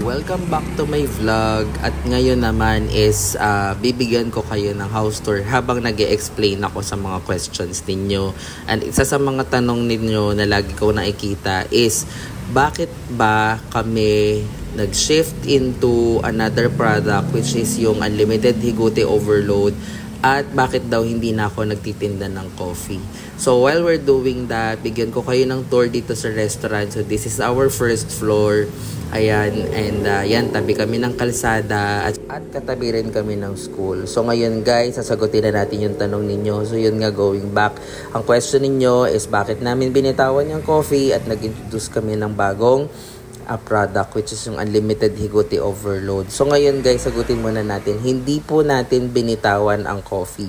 Welcome back to my vlog at ngayon naman is bibigyan ko kayo ng house tour habang nag-e-explain ako sa mga questions ninyo. And isa sa mga tanong ninyo na lagi ko nakikita is bakit ba kami nag-shift into another product which is yung Unlimited Higute Overload at bakit daw hindi na ako nagtitinda ng coffee. So while we're doing that, bigyan ko kayo ng tour dito sa restaurant. So this is our first floor. Ayan, and yan, tabi kami ng kalsada at katabi rin kami ng school. So ngayon guys, sasagutin na natin yung tanong ninyo. So yun nga, going back, ang question ninyo is bakit namin binitawan yung coffee at nag-introduce kami ng bagong product which is yung Unlimited Higute Overload. So ngayon guys, sagutin muna natin, hindi po natin binitawan ang coffee.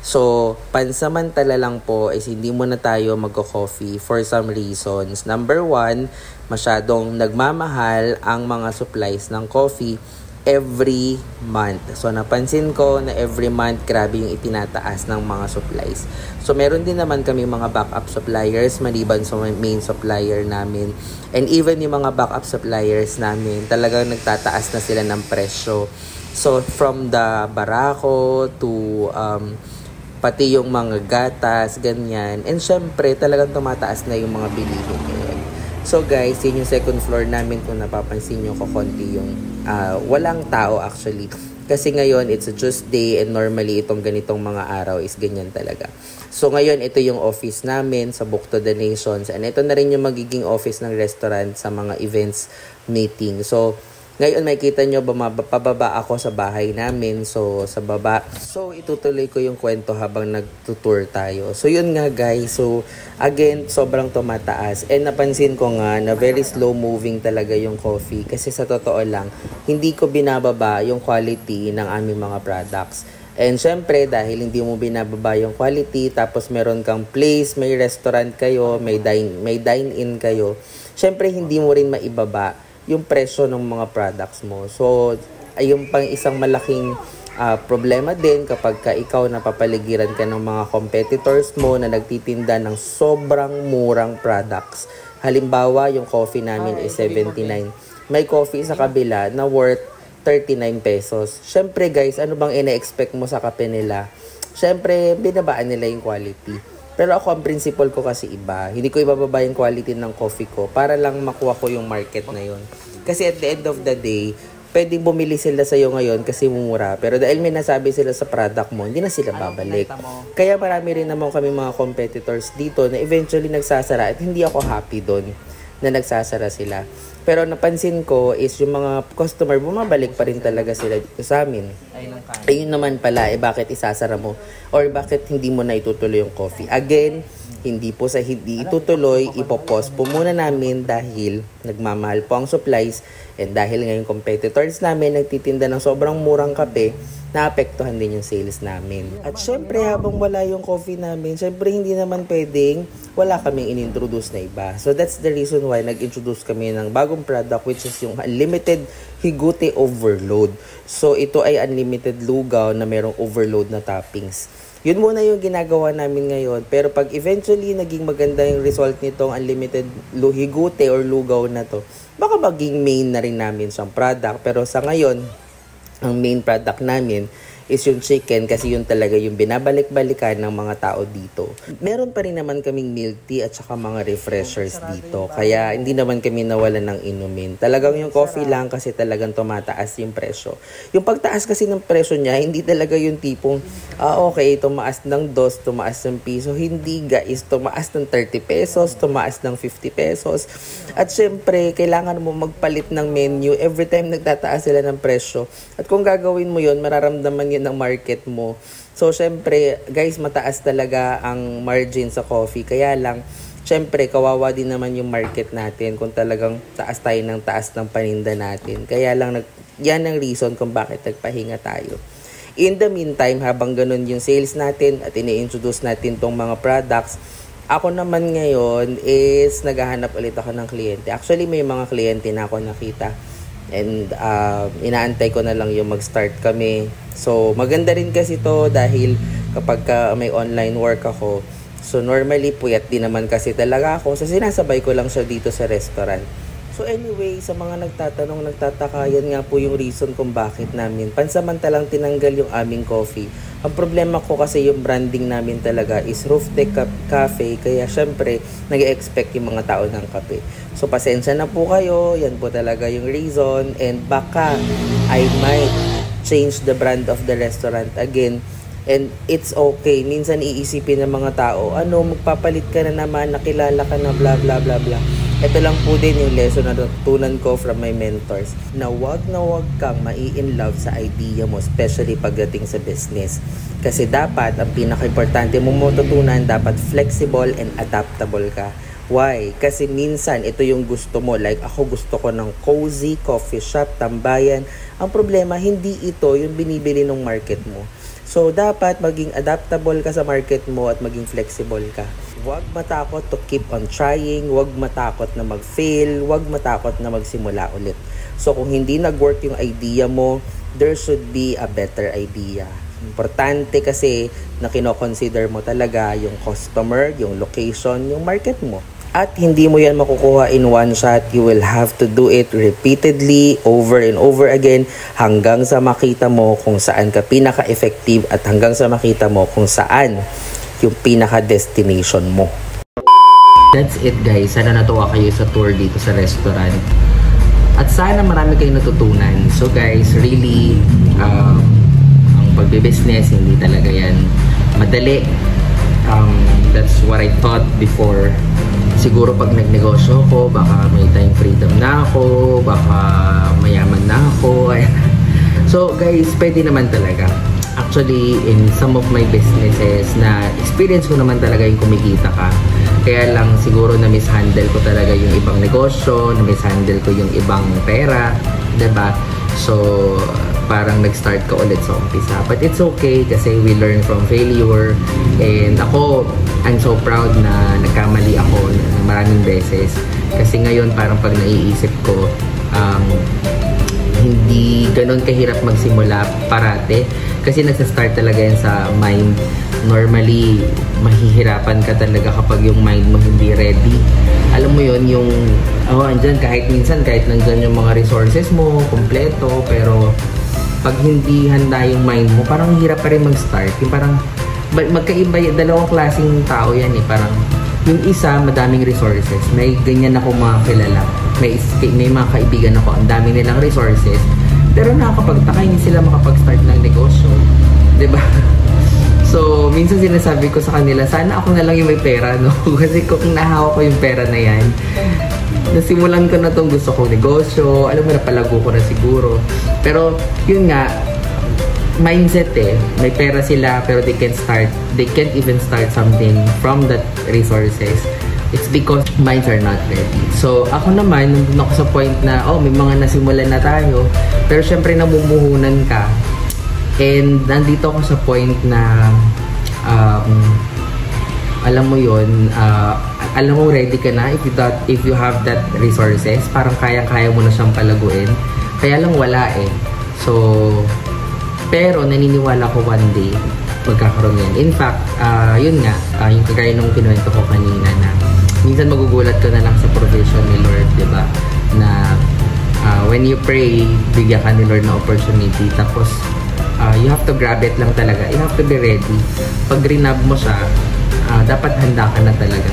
So, pansamantala lang po is hindi muna tayo magko-coffee for some reasons. Number one, masyadong nagmamahal ang mga supplies ng coffee every month. So, napansin ko na every month, grabe yung itinataas ng mga supplies. So, meron din naman kami mga backup suppliers maliban sa main supplier namin. And even yung mga backup suppliers namin, talagang nagtataas na sila ng presyo. So, from the barako to pati yung mga gatas, ganyan. And syempre, talagang tumataas na yung mga bilihin ngayon. So guys, yun yung second floor namin. Kung napapansin nyo, kukunti yung walang tao actually. Kasi ngayon, it's a Tuesday and normally itong ganitong mga araw is ganyan talaga. So ngayon, ito yung office namin sa Book to the Nations. And ito na rin yung magiging office ng restaurant sa mga events meeting. So, ngayon makikita nyo, pababa ako sa bahay namin. So, sa baba. So, itutuloy ko yung kwento habang nagtutour tayo. So, yun nga guys. So, again, sobrang tumataas. And napansin ko nga na very slow moving talaga yung coffee. Kasi sa totoo lang, hindi ko binababa yung quality ng aming mga products. And syempre, dahil hindi mo binababa yung quality, tapos meron kang place, may restaurant kayo, may dine-in kayo, syempre, hindi mo rin maibaba yung presyo ng mga products mo. So, ay yung pang isang malaking problema din kapag ka ikaw napapaligiran ka ng mga competitors mo na nagtitinda ng sobrang murang products. Halimbawa, yung coffee namin is 79. May coffee sa kabila na worth 39 pesos. Syempre guys, ano bang ina-expect mo sa kape nila? Syempre, binabaan nila yung quality. Pero ako, ang principle ko kasi iba. Hindi ko ibababa yung quality ng coffee ko para lang makuha ko yung market na yun. Kasi at the end of the day, pwedeng bumili sila sa'yo ngayon kasi mura. Pero dahil may nasabi sila sa product mo, hindi na sila babalik. Kaya marami rin naman kami mga competitors dito na eventually nagsasara at hindi ako happy doon na nagsasara sila. Pero napansin ko is yung mga customer, bumabalik pa rin talaga sila dito sa amin. Ayun naman pala, bakit isasara mo? Or bakit hindi mo na itutuloy yung coffee? Again, hindi po sa hindi itutuloy, ipopause po muna namin dahil nagmamahal po ang supplies and dahil ngayon competitors namin nagtitinda ng sobrang murang kape, naapektuhan din yung sales namin. At syempre, habang wala yung coffee namin, syempre hindi naman pwedeng wala kaming inintroduce na iba. So that's the reason why nag-introduce kami ng bagong product which is yung Unlimited Higute Overload. So ito ay unlimited lugaw na merong overload na toppings. Yun muna yung ginagawa namin ngayon. Pero pag eventually naging maganda yung result nitong Unlimited Higute or lugaw na to, baka maging main na rin namin siyang product. Pero sa ngayon, ang main product namin is yung chicken kasi yun talaga yung binabalik-balikan ng mga tao dito. Meron pa rin naman kaming milk tea at saka mga refreshers dito. Kaya hindi naman kami nawalan ng inumin. Talagang yung coffee lang kasi talagang tumataas yung presyo. Yung pagtaas kasi ng presyo niya, hindi talaga yung tipong, okay, tumaas ng 2, tumaas ng piso. Hindi guys, tumaas ng 30 pesos, tumaas ng 50 pesos. At syempre, kailangan mo magpalit ng menu every time nagtataas sila ng presyo. At kung gagawin mo yun, mararamdaman ng market mo. So, syempre, guys, mataas talaga ang margin sa coffee. Kaya lang, syempre, kawawa din naman yung market natin kung talagang taas tayo ng taas ng paninda natin. Kaya lang, yan ang reason kung bakit nagpahinga tayo. In the meantime, habang ganun yung sales natin at ini-introduce natin tong mga products, ako naman ngayon is naghahanap ulit ako ng kliyente. Actually, may mga kliyente na ako nakita. And inaantay ko na lang yung mag-start kami. So maganda rin kasi to dahil kapag may online work ako, so normally puyat din naman kasi talaga ako. So sinasabay ko lang siya dito sa restaurant. So anyway, sa mga nagtatanong, nagtataka, yan nga po yung reason kung bakit namin pansamantalang tinanggal yung aming coffee. Ang problema ko kasi yung branding namin talaga is Roof Deck Cafe, kaya syempre nag-expect yung mga tao ng kape. So pasensya na po kayo, yan po talaga yung reason, and baka I might change the brand of the restaurant again. And it's okay. Minsan iisipin ng mga tao, magpapalit ka na naman, nakilala ka na, blah blah blah blah. Ito lang po din yung lesson na natutunan ko from my mentors, na wag kang mai-in-love sa idea mo, especially pagdating sa business. Kasi dapat, ang pinaka-importante mong matutunan, dapat flexible and adaptable ka. Why? Kasi minsan, ito yung gusto mo. Like ako, gusto ko ng cozy, coffee shop, tambayan. Ang problema, hindi ito yung binibili ng market mo. So, dapat maging adaptable ka sa market mo at maging flexible ka. Huwag matakot to keep on trying. Huwag matakot na mag-fail. Huwag matakot na magsimula ulit. So, kung hindi nag-work yung idea mo, there should be a better idea. Importante kasi na kino-consider mo talaga yung customer, yung location, yung market mo. At hindi mo yan makukuha in one shot. You will have to do it repeatedly, over and over again, hanggang sa makita mo kung saan ka pinaka-effective at hanggang sa makita mo kung saan yung pinaka-destination mo. That's it guys. Sana natuwa kayo sa tour dito sa restaurant. At sana marami kayong natutunan. So guys, really, ang pagbe-business, hindi talaga yan madali. That's what I thought before. Siguro pag nagnegosyo ko, baka may time freedom na ako, baka mayaman na ako. So guys, pwede naman talaga. Actually, in some of my businesses na experience ko naman talaga yung kumikita ka. Kaya lang siguro na mishandle ko talaga yung ibang negosyo, na mishandle ko yung ibang pera, 'di ba? So parang nag-start ka ulit sa umpisa. But it's okay kasi we learn from failure. And ako, I'm so proud na nagkamali ako ng maraming beses. Kasi ngayon parang pag naiisip ko, hindi ganun kahirap magsimula parate. Kasi nagsa-start talaga yan sa mind. Normally, mahihirapan ka talaga kapag yung mind mo hindi ready. Alam mo yun, yung, andyan, kahit minsan, kahit nandyan yung mga resources mo, kompleto, pero pag hindi handa yung mind mo, parang hirap pa rin mag-start. Yung parang, magkaiba, dalawang klaseng tao yan eh. Parang, yung isa, madaming resources. May ganyan ako mga kilala. May mga kaibigan ako, ang dami nilang resources. Pero nakakapagtaka, hindi sila makapag-start ng negosyo. Diba? So, minsan sinasabi ko sa kanila, sana ako na lang yung may pera, no? Kasi kung nahawa ko yung pera na yan, nasimulan ko na itong gusto kong negosyo, alam mo, napalago ko na siguro. Pero, yun nga, mindset eh. May pera sila, pero they can't even start something from that resources. It's because minds are not ready. So, ako naman, nandun ako sa point na, may mga nasimulan na tayo, pero syempre namumuhunan ka. And nandito ako sa point na, alam mo yun, alam mo ready ka na if you have that resources, parang kaya mo na siyang palaguin. Kaya lang wala eh. So, pero naniniwala ko one day magkakaroon yan. In fact, yun nga, yung kagaya nung kinuwento ko kanina na minsan magugulat ka na lang sa provision ni Lord, diba? Na when you pray, bigyan ka ni Lord ng opportunity. Tapos, you have to grab it lang talaga. You have to be ready. Pag rinab mo siya, dapat handa ka na talaga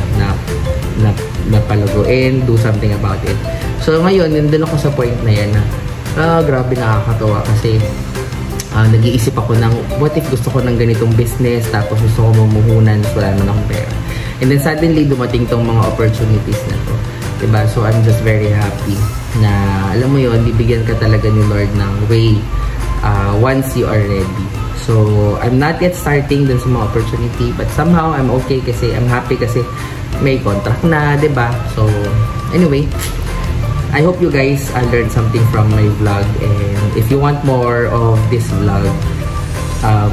na palaguin, do something about it. So ngayon, nandun ako sa point na yan na grabe, nakakatawa kasi nag-iisip ako ng what if gusto ko ng ganitong business, tapos gusto ko mamuhunan, wala naman akong pera. And then suddenly dumating tong mga opportunities na to, diba? So I'm just very happy na alam mo yun, bibigyan ka talaga ni Lord ng way once you are ready. So I'm not yet starting dun sa mga opportunity, but somehow I'm okay kasi I'm happy kasi may contract na, diba? So anyway, I hope you guys learned something from my vlog, and if you want more of this vlog,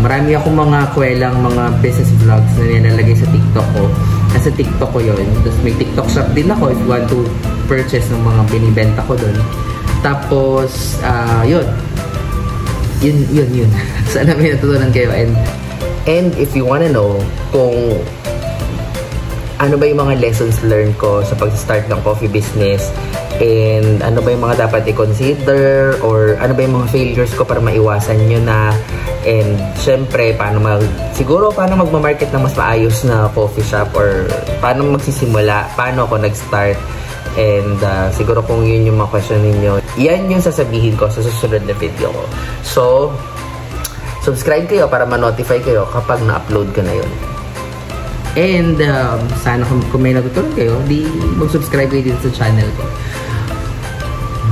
marami akong mga kwelang mga business vlogs na nilalagay sa TikTok ko. Nasa TikTok ko yun. Tapos may TikTok shop din ako if you want to purchase ng mga binibenta ko dun. Tapos, yun. Sana may natutunan kayo. And if you wanna know kung ano ba yung mga lessons learned ko sa pag-start ng coffee business, And ano ba yung mga dapat i-consider, or ano ba yung mga failures ko para maiwasan nyo na. And syempre, paano magmamarket ng mas maayos na coffee shop, or paano magsisimula, paano ako nag-start. And siguro kung yun yung mga question ninyo, yan yung sasabihin ko sa susunod na video ko. So, subscribe kayo para ma-notify kayo kapag na-upload ko na yun. And sana kung may natutunan kayo, di mag-subscribe kayo dito sa channel ko.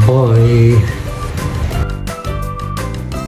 Bye!